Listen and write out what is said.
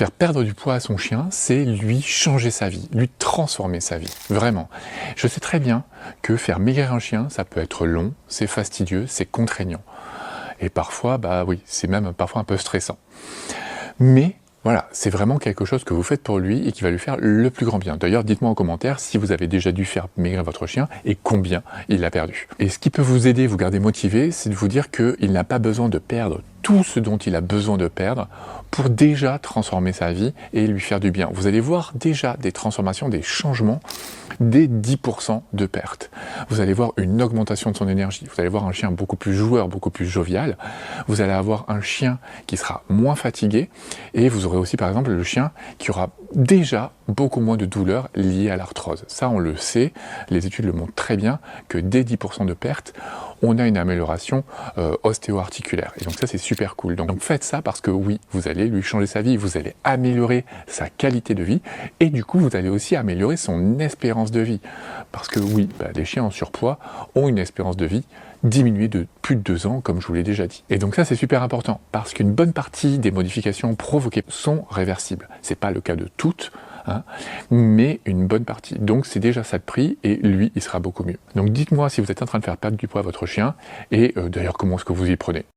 faire perdre du poids à son chien, c'est lui changer sa vie, lui transformer sa vie, vraiment. Je sais très bien que faire maigrir un chien, ça peut être long, c'est fastidieux, c'est contraignant. Et parfois, bah oui, c'est même parfois un peu stressant. Mais voilà, c'est vraiment quelque chose que vous faites pour lui et qui va lui faire le plus grand bien. D'ailleurs, dites-moi en commentaire si vous avez déjà dû faire maigrir votre chien et combien il a perdu. Et ce qui peut vous aider, vous garder motivé, c'est de vous dire qu'il n'a pas besoin de perdre tout ce dont il a besoin de perdre pour déjà transformer sa vie et lui faire du bien. Vous allez voir déjà des transformations, des changements, des 10% de perte. Vous allez voir une augmentation de son énergie. Vous allez voir un chien beaucoup plus joueur, beaucoup plus jovial. Vous allez avoir un chien qui sera moins fatigué et vous aurez aussi par exemple le chien qui aura déjà beaucoup moins de douleurs liées à l'arthrose. Ça, on le sait, les études le montrent très bien que dès 10% de perte, on a une amélioration ostéo-articulaire. Et donc ça, c'est super cool. Donc faites ça parce que oui, vous allez lui changer sa vie, vous allez améliorer sa qualité de vie et du coup, vous allez aussi améliorer son espérance de vie. Parce que oui, les chiens en surpoids ont une espérance de vie diminuée de plus de 2 ans, comme je vous l'ai déjà dit. Et donc ça, c'est super important parce qu'une bonne partie des modifications provoquées sont réversibles. C'est pas le cas de toutes, hein, mais une bonne partie. Donc c'est déjà ça de prix et lui, il sera beaucoup mieux. Donc dites-moi si vous êtes en train de faire perdre du poids à votre chien et d'ailleurs comment est-ce que vous y prenez.